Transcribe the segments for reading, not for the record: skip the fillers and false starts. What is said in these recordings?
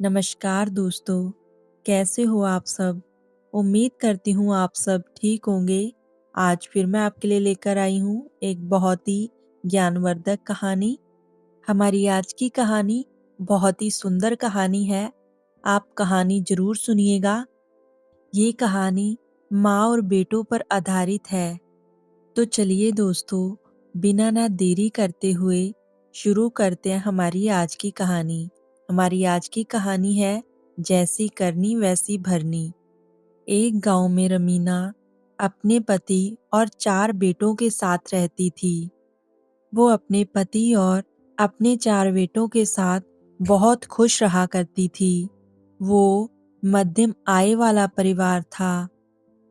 नमस्कार दोस्तों, कैसे हो आप सब? उम्मीद करती हूँ आप सब ठीक होंगे। आज फिर मैं आपके लिए लेकर आई हूँ एक बहुत ही ज्ञानवर्धक कहानी। हमारी आज की कहानी बहुत ही सुंदर कहानी है। आप कहानी ज़रूर सुनिएगा। ये कहानी माँ और बेटों पर आधारित है। तो चलिए दोस्तों, बिना ना देरी करते हुए शुरू करते हैं हमारी आज की कहानी। हमारी आज की कहानी है जैसी करनी वैसी भरनी। एक गांव में रमीना अपने पति और 4 बेटों के साथ रहती थी। वो अपने पति और अपने 4 बेटों के साथ बहुत खुश रहा करती थी। वो मध्यम आय वाला परिवार था।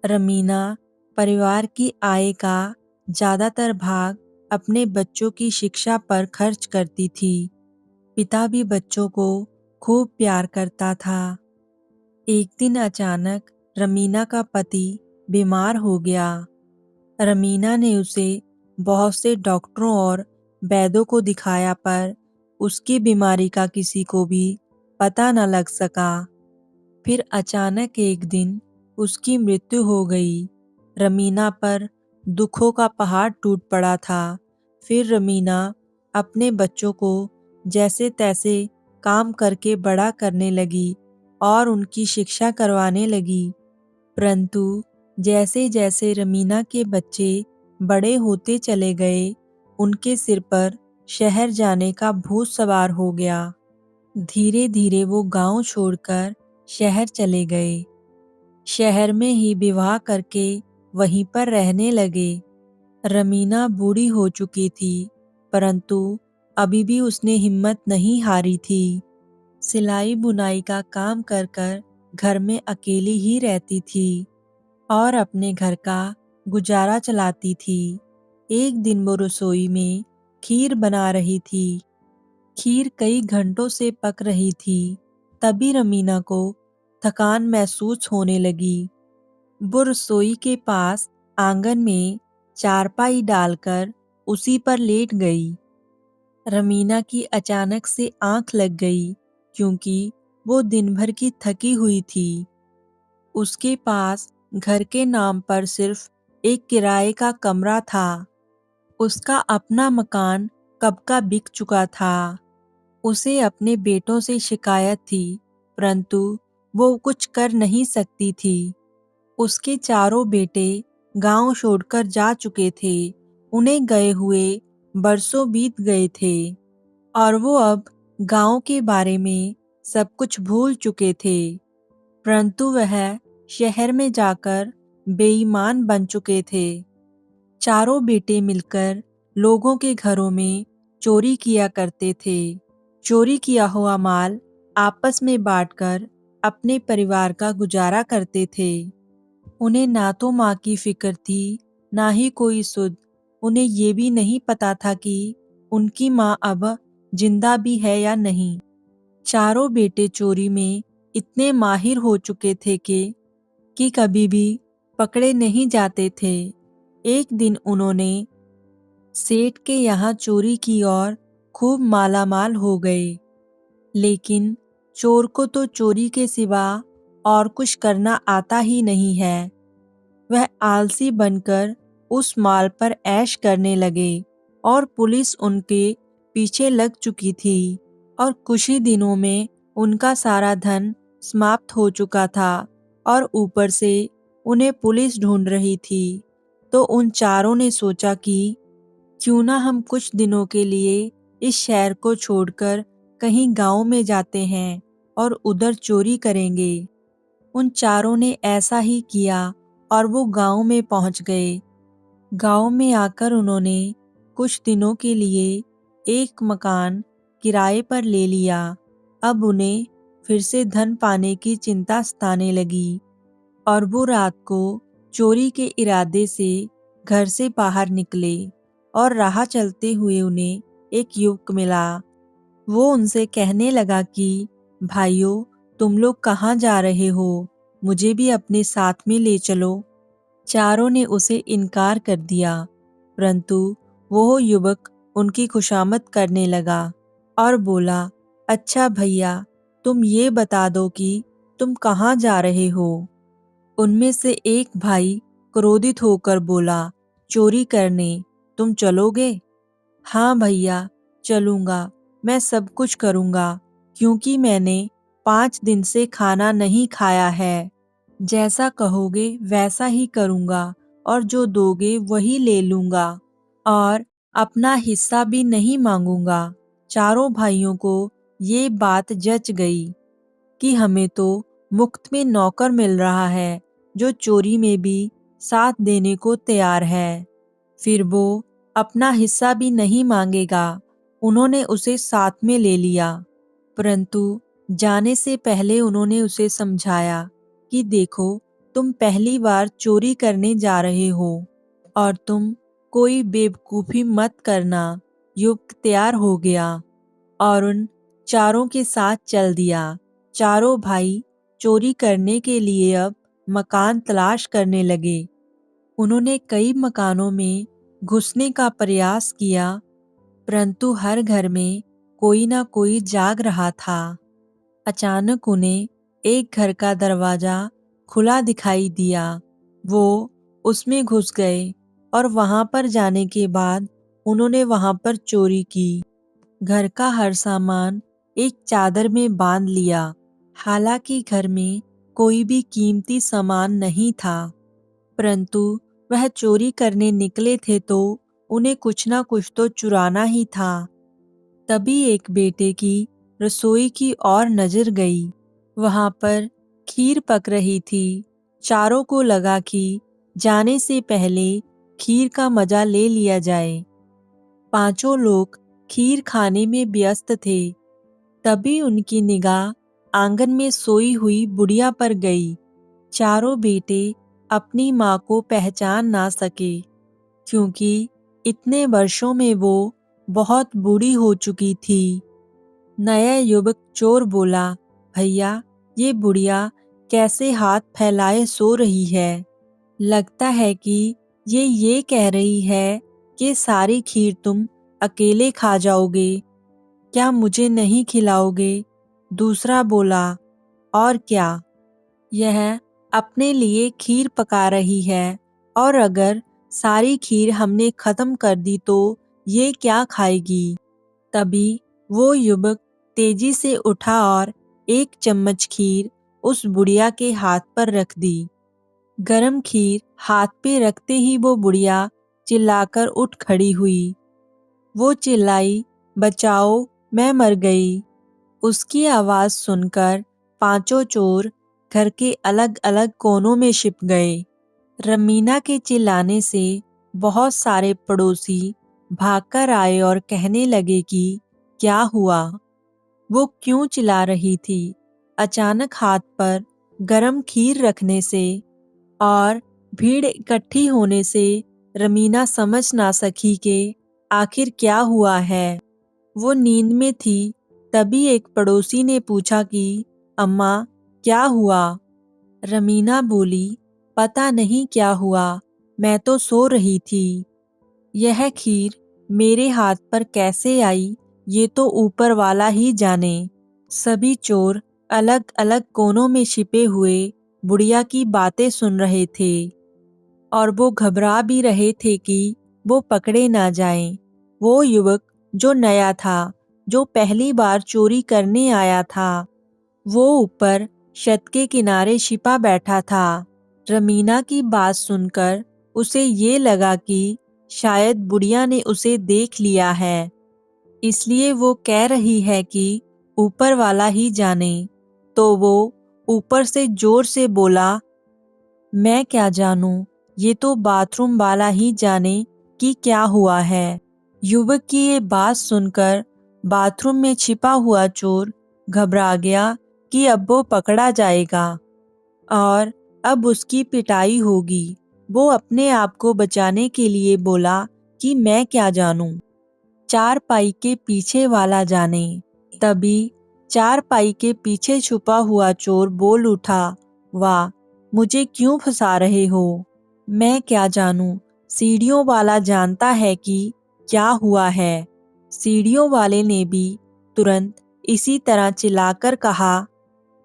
रमीना परिवार की आय का ज्यादातर भाग अपने बच्चों की शिक्षा पर खर्च करती थी। पिता भी बच्चों को खूब प्यार करता था। एक दिन अचानक रमीना का पति बीमार हो गया। रमीना ने उसे बहुत से डॉक्टरों और वैद्यों को दिखाया, पर उसकी बीमारी का किसी को भी पता न लग सका। फिर अचानक एक दिन उसकी मृत्यु हो गई। रमीना पर दुखों का पहाड़ टूट पड़ा था। फिर रमीना अपने बच्चों को जैसे तैसे काम करके बड़ा करने लगी और उनकी शिक्षा करवाने लगी। परंतु जैसे जैसे रमीना के बच्चे बड़े होते चले गए, उनके सिर पर शहर जाने का भूत सवार हो गया। धीरे धीरे वो गांव छोड़कर शहर चले गए। शहर में ही विवाह करके वहीं पर रहने लगे। रमीना बूढ़ी हो चुकी थी, परंतु अभी भी उसने हिम्मत नहीं हारी थी। सिलाई बुनाई का काम कर कर घर में अकेली ही रहती थी और अपने घर का गुजारा चलाती थी। एक दिन वो रसोई में खीर बना रही थी। खीर कई घंटों से पक रही थी। तभी रमीना को थकान महसूस होने लगी। वो रसोई के पास आंगन में चारपाई डालकर उसी पर लेट गई। रमीना की अचानक से आंख लग गई, क्योंकि वो दिन भर की थकी हुई थी। उसके पास घर के नाम पर सिर्फ एक किराए का कमरा था। उसका अपना मकान कब का बिक चुका था। उसे अपने बेटों से शिकायत थी, परंतु वो कुछ कर नहीं सकती थी। उसके चारों बेटे गांव छोड़कर जा चुके थे। उन्हें गए हुए बरसों बीत गए थे और वो अब गांव के बारे में सब कुछ भूल चुके थे। परंतु वह शहर में जाकर बेईमान बन चुके थे। चारों बेटे मिलकर लोगों के घरों में चोरी किया करते थे। चोरी किया हुआ माल आपस में बांटकर अपने परिवार का गुजारा करते थे। उन्हें ना तो माँ की फिक्र थी, ना ही कोई सुध। उन्हें ये भी नहीं पता था कि उनकी माँ अब जिंदा भी है या नहीं। चारों बेटे चोरी में इतने माहिर हो चुके थे कि कभी भी पकड़े नहीं जाते थे। एक दिन उन्होंने सेठ के यहाँ चोरी की और खूब मालामाल हो गए। लेकिन चोर को तो चोरी के सिवा और कुछ करना आता ही नहीं है। वह आलसी बनकर उस माल पर ऐश करने लगे और पुलिस उनके पीछे लग चुकी थी और कुछ ही दिनों में उनका सारा धन समाप्त हो चुका था और ऊपर से उन्हें पुलिस ढूंढ रही थी। तो उन चारों ने सोचा कि क्यों ना हम कुछ दिनों के लिए इस शहर को छोड़कर कहीं गांव में जाते हैं और उधर चोरी करेंगे। उन चारों ने ऐसा ही किया और वो गांव में पहुंच गए। गांव में आकर उन्होंने कुछ दिनों के लिए एक मकान किराए पर ले लिया। अब उन्हें फिर से धन पाने की चिंता सताने लगी और वो रात को चोरी के इरादे से घर से बाहर निकले और राह चलते हुए उन्हें एक युवक मिला। वो उनसे कहने लगा कि भाइयों, तुम लोग कहाँ जा रहे हो? मुझे भी अपने साथ में ले चलो। चारों ने उसे इनकार कर दिया, परंतु वो युवक उनकी खुशामद करने लगा और बोला, अच्छा भैया, तुम ये बता दो कि तुम कहाँ जा रहे हो। उनमें से एक भाई क्रोधित होकर बोला, चोरी करने। तुम चलोगे? हाँ भैया, चलूंगा। मैं सब कुछ करूंगा, क्योंकि मैंने 5 दिन से खाना नहीं खाया है। जैसा कहोगे वैसा ही करूंगा, और जो दोगे वही ले लूंगा, और अपना हिस्सा भी नहीं मांगूंगा। चारों भाइयों को ये बात जच गई कि हमें तो मुफ्त में नौकर मिल रहा है, जो चोरी में भी साथ देने को तैयार है। फिर वो अपना हिस्सा भी नहीं मांगेगा। उन्होंने उसे साथ में ले लिया, परंतु जाने से पहले उन्होंने उसे समझाया कि देखो, तुम पहली बार चोरी करने जा रहे हो, और तुम कोई बेवकूफ़ी मत करना। युवक तैयार हो गया और उन चारों के साथ चल दिया। चारों भाई चोरी करने के लिए अब मकान तलाश करने लगे। उन्होंने कई मकानों में घुसने का प्रयास किया, परंतु हर घर में कोई ना कोई जाग रहा था। अचानक उन्हें एक घर का दरवाजा खुला दिखाई दिया। वो उसमें घुस गए, और वहां पर जाने के बाद उन्होंने वहां पर चोरी की। घर का हर सामान एक चादर में बांध लिया। हालांकि घर में कोई भी कीमती सामान नहीं था, परंतु वह चोरी करने निकले थे तो उन्हें कुछ ना कुछ तो चुराना ही था। तभी एक बेटे की रसोई की ओर नजर गई। वहां पर खीर पक रही थी। चारों को लगा कि जाने से पहले खीर का मजा ले लिया जाए। पांचों लोग खीर खाने में व्यस्त थे। तभी उनकी निगाह आंगन में सोई हुई बुढ़िया पर गई। चारों बेटे अपनी माँ को पहचान ना सके, क्योंकि इतने वर्षों में वो बहुत बूढ़ी हो चुकी थी। नया युवक चोर बोला, भैया, ये बुढ़िया कैसे हाथ फैलाए सो रही है। लगता है कि ये कह रही है कि सारी खीर तुम अकेले खा जाओगे। क्या मुझे नहीं खिलाओगे? दूसरा बोला, और क्या, यह अपने लिए खीर पका रही है, और अगर सारी खीर हमने खत्म कर दी तो ये क्या खाएगी। तभी वो युवक तेजी से उठा और एक चम्मच खीर उस बुढ़िया के हाथ पर रख दी। गरम खीर हाथ पे रखते ही वो बुढ़िया चिल्लाकर उठ खड़ी हुई। वो चिल्लाई, बचाओ, मैं मर गई। उसकी आवाज सुनकर पांचों चोर घर के अलग अलग कोनों में छिप गए। रमीना के चिल्लाने से बहुत सारे पड़ोसी भागकर आए और कहने लगे कि क्या हुआ, वो क्यों चिल्ला रही थी। अचानक हाथ पर गरम खीर रखने से और भीड़ इकट्ठी होने से रमीना समझ ना सकी कि आखिर क्या हुआ है। वो नींद में थी। तभी एक पड़ोसी ने पूछा कि अम्मा, क्या हुआ। रमीना बोली, पता नहीं क्या हुआ, मैं तो सो रही थी। यह खीर मेरे हाथ पर कैसे आई, ये तो ऊपर वाला ही जाने। सभी चोर अलग अलग कोनों में छिपे हुए बुढ़िया की बातें सुन रहे थे, और वो घबरा भी रहे थे कि वो पकड़े ना जाएं। वो युवक जो नया था, जो पहली बार चोरी करने आया था, वो ऊपर छत के किनारे छिपा बैठा था। रमीना की बात सुनकर उसे ये लगा कि शायद बुढ़िया ने उसे देख लिया है, इसलिए वो कह रही है कि ऊपर वाला ही जाने। तो वो ऊपर से जोर से बोला, मैं क्या जानूं, ये तो बाथरूम वाला ही जाने कि क्या हुआ है। युवक की ये बात सुनकर बाथरूम में छिपा हुआ चोर घबरा गया कि अब वो पकड़ा जाएगा और अब उसकी पिटाई होगी। वो अपने आप को बचाने के लिए बोला कि मैं क्या जानूं, चारपाई के पीछे वाला जाने। तभी चारपाई के पीछे छुपा हुआ चोर बोल उठा, वाह, मुझे क्यों फंसा रहे हो, मैं क्या जानूं, सीढ़ियों वाला जानता है कि क्या हुआ है। सीढ़ियों वाले ने भी तुरंत इसी तरह चिल्लाकर कहा,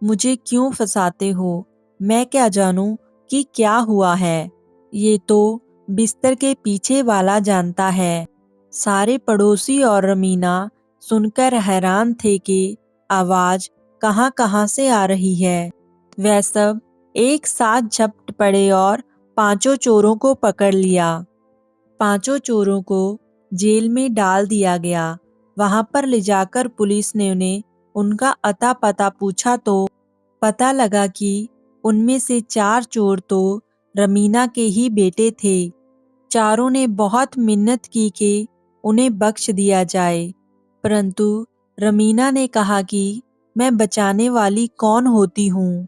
मुझे क्यों फंसाते हो? मैं क्या जानूं कि क्या हुआ है? ये तो बिस्तर के पीछे वाला जानता है। सारे पड़ोसी और रमीना सुनकर हैरान थे कि आवाज कहाँ-कहाँ से आ रही है। वह सब एक साथ झपट पड़े और पांचों चोरों को पकड़ लिया। पांचों चोरों को जेल में डाल दिया गया। वहां पर ले जाकर पुलिस ने उन्हें उनका अता पता पूछा तो पता लगा कि उनमें से 4 चोर तो रमीना के ही बेटे थे। चारों ने बहुत मिन्नत की कि उन्हें बख्श दिया जाए, परंतु रमीना ने कहा कि मैं बचाने वाली कौन होती हूँ,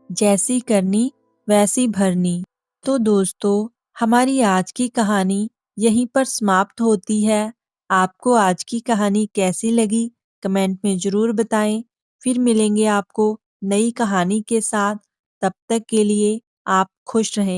जैसी करनी वैसी भरनी। तो दोस्तों, हमारी आज की कहानी यहीं पर समाप्त होती है। आपको आज की कहानी कैसी लगी? कमेंट में ज़रूर बताएं। फिर मिलेंगे आपको नई कहानी के साथ। तब तक के लिए आप खुश रहें।